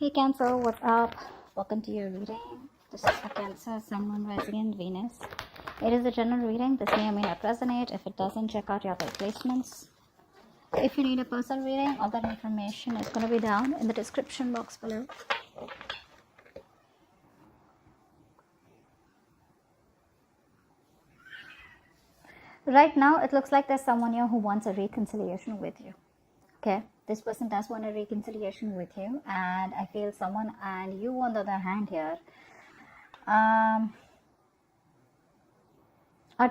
Hey Cancer, what's up? Welcome to your reading. This is a Cancer, Sun, Moon, Rising, and Venus. It is a general reading. This may or may not resonate. If it doesn't, check out your other placements. If you need a personal reading, all that information is going to be down in the description box below. Right now, it looks like there's someone here who wants a reconciliation with you. Okay, this person does want a reconciliation with you, and I feel someone and you on the other hand here are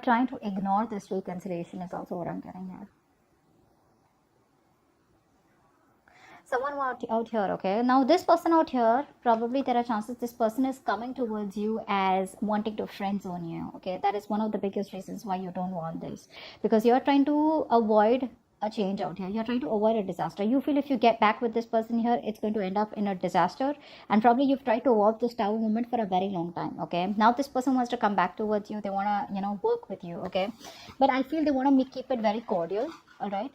trying to ignore this reconciliation is also what I'm getting here. Someone out here, okay? Now this person out here, probably there are chances this person is coming towards you as wanting to friend zone you, okay? That is one of the biggest reasons why you don't want this, because you're trying to avoid a change out here. You're trying to avoid a disaster. You feel if you get back with this person here, it's going to end up in a disaster, and probably you've tried to avoid this tower moment for a very long time, okay? Now this person wants to come back towards you. They want to work with you, okay? But I feel they want to keep it very cordial, all right?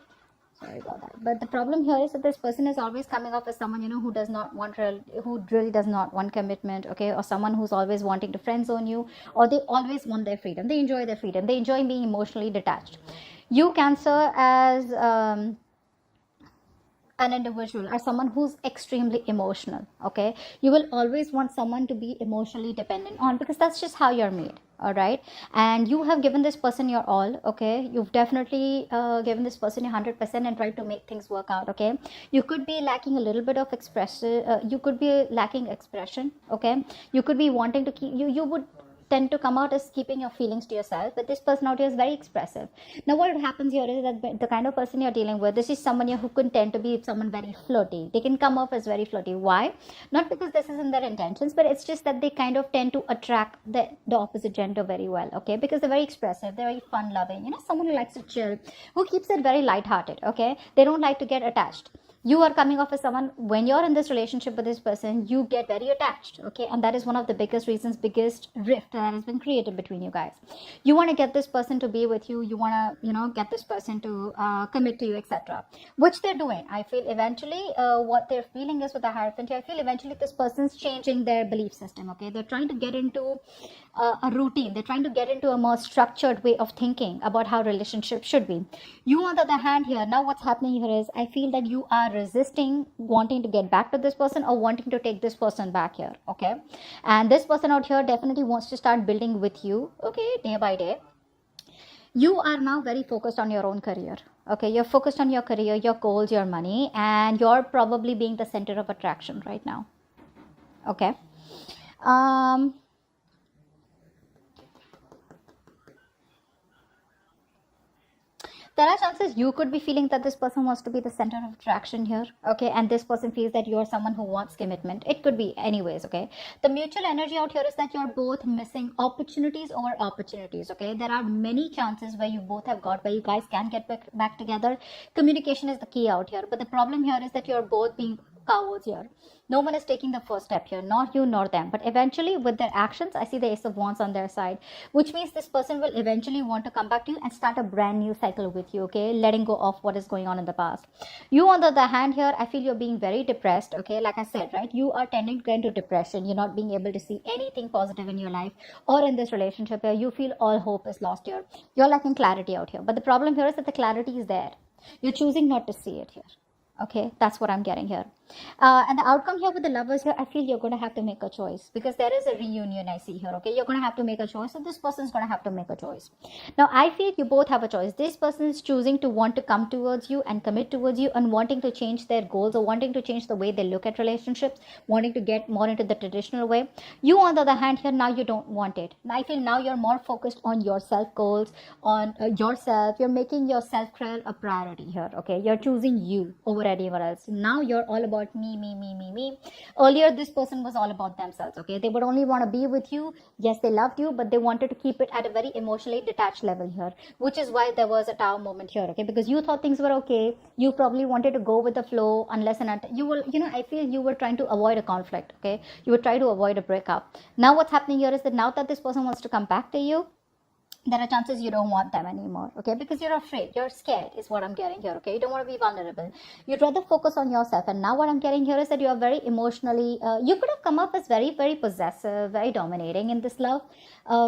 Sorry about that. But the problem here is that this person is always coming off as someone who does not want who really does not want commitment, okay? Or someone who's always wanting to friend zone you, or they always want their freedom. They enjoy their freedom. They enjoy being emotionally detached. You, Cancer, as an individual or someone who's extremely emotional, okay? You will always want someone to be emotionally dependent on, because that's just how you're made, all right? And you have given this person your all, okay? You've definitely given this person your 100% and tried to make things work out, okay? You could be lacking a little bit of you could be lacking expression, okay? You could be wanting to keep you would tend to come out as keeping your feelings to yourself, but this person out here is very expressive. Now what happens here is that the kind of person you're dealing with, this is someone who could tend to be someone very flirty. They can come off as very flirty. Why? Not because this isn't their intentions, but it's just that they kind of tend to attract the opposite gender very well, okay? Because they're very expressive, they're very fun loving, someone who likes to chill, who keeps it very lighthearted, okay? They don't like to get attached. You are coming off as someone, when you're in this relationship with this person, you get very attached, okay? And that is one of the biggest reasons, biggest rift that has been created between you guys. You want to get this person to be with you. You want to get this person to commit to you, etc., which they're doing. I feel eventually what they're feeling is with the Hierophant here, I feel eventually this person's changing their belief system, okay? They're trying to get into a routine. They're trying to get into a more structured way of thinking about how relationships should be. You, on the other hand here, now what's happening here is I feel that you are resisting wanting to get back to this person or wanting to take this person back here, okay? And this person out here definitely wants to start building with you, okay, day by day. You are now very focused on your own career, okay? You're focused on your career, your goals, your money, and you're probably being the center of attraction right now, okay? There are chances you could be feeling that this person wants to be the center of attraction here, okay? And this person feels that you're someone who wants commitment. It could be anyways, okay? The mutual energy out here is that you're both missing opportunities over opportunities, okay? There are many chances where you both have got, where you guys can get back together. Communication is the key out here. But the problem here is that you're both being cowards here. No one is taking the first step here, not you nor them. But eventually with their actions, I see the Ace of Wands on their side, which means this person will eventually want to come back to you and start a brand new cycle with you, okay? Letting go of what is going on in the past. You, on the other hand here, I feel you're being very depressed, okay? Like I said, right? You are tending to get into depression. You're not being able to see anything positive in your life or in this relationship here. You feel all hope is lost here. You're lacking clarity out here. But the problem here is that the clarity is there. You're choosing not to see it here. Okay, that's what I'm getting here. And the outcome here with the Lovers here, I feel you're going to have to make a choice, because there is a reunion I see here, okay? You're going to have to make a choice, so this person's going to have to make a choice. Now, I feel you both have a choice. This person is choosing to want to come towards you and commit towards you and wanting to change their goals or wanting to change the way they look at relationships, wanting to get more into the traditional way. You, on the other hand here, now you don't want it. I feel now you're more focused on your self goals, on yourself. You're making your self-care a priority here, okay? You're choosing you over anyone else. Now you're all about me. Earlier this person was all about themselves, okay? They would only want to be with you. Yes, they loved you, but they wanted to keep it at a very emotionally detached level here, which is why there was a tower moment here, okay? Because you thought things were okay. You probably wanted to go with the flow, unless and until you will, I feel you were trying to avoid a conflict, okay? You were trying to avoid a breakup. Now what's happening here is that now that this person wants to come back to you, there are chances you don't want them anymore, okay, because you're afraid, you're scared is what I'm getting here, okay. You don't want to be vulnerable, you'd rather focus on yourself. And now what I'm getting here is that you are very emotionally, you could have come up as very, very possessive, very dominating in this love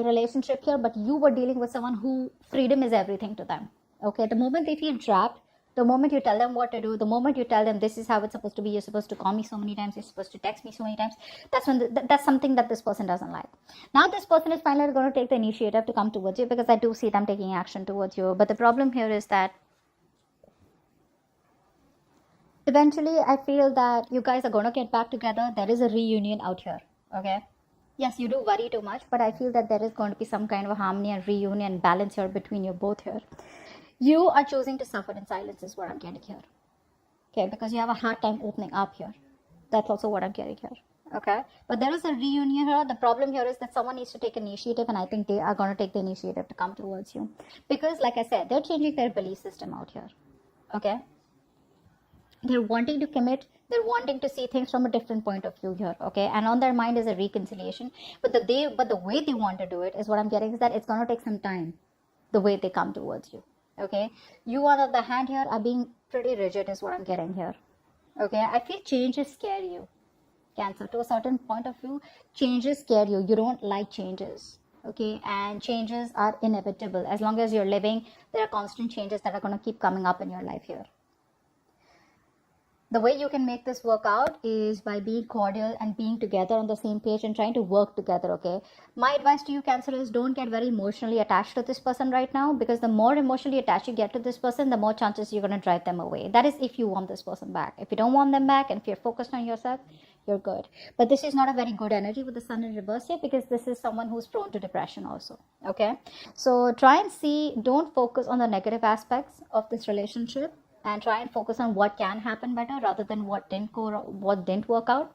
relationship here, but you were dealing with someone who freedom is everything to them, okay. The moment they feel trapped, the moment you tell them what to do, the moment you tell them this is how it's supposed to be, you're supposed to call me so many times, you're supposed to text me so many times, that's when that's something that this person doesn't like. Now this person is finally going to take the initiative to come towards you, because I do see them taking action towards you. But the problem here is that eventually I feel that you guys are going to get back together. There is a reunion out here, okay. Yes, you do worry too much, but I feel that there is going to be some kind of a harmony and reunion balance here between you both here. You are choosing to suffer in silence is what I'm getting here, okay, because you have a hard time opening up here. That's also what I'm getting here, okay. But there is a reunion here. The problem here is that someone needs to take initiative, and I think they are going to take the initiative to come towards you, because like I said, they're changing their belief system out here, okay. They're wanting to commit, they're wanting to see things from a different point of view here, okay. And on their mind is a reconciliation, but the way they want to do it is what I'm getting is that it's going to take some time, the way they come towards you, okay. You on the other hand here are being pretty rigid is what I'm getting here, okay. I feel changes scare you, Cancer. To a certain point of view, changes scare you. You don't like changes, okay. And changes are inevitable. As long as you're living, there are constant changes that are going to keep coming up in your life here. The way you can make this work out is by being cordial and being together on the same page and trying to work together, okay. My advice to you, Cancer, is don't get very emotionally attached to this person right now, because the more emotionally attached you get to this person, the more chances you're going to drive them away. That is if you want this person back. If you don't want them back, and if you're focused on yourself, you're good. But this is not a very good energy with the sun in reverse here, because this is someone who's prone to depression also, okay. So try and see, don't focus on the negative aspects of this relationship, and try and focus on what can happen better rather than what didn't work out.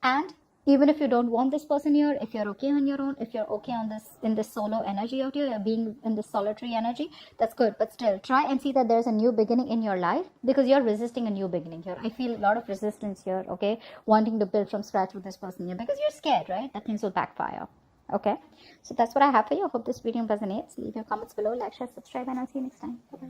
And even if you don't want this person here, if you're okay on your own, if you're okay on this in this solo energy out here, being in this solitary energy, that's good. But still, try and see that there's a new beginning in your life, because you're resisting a new beginning here. I feel a lot of resistance here, okay, wanting to build from scratch with this person here, because you're scared, right, that things will backfire, okay. So that's what I have for you. I hope this video resonates. Leave your comments below, like, share, subscribe, and I'll see you next time. Bye bye.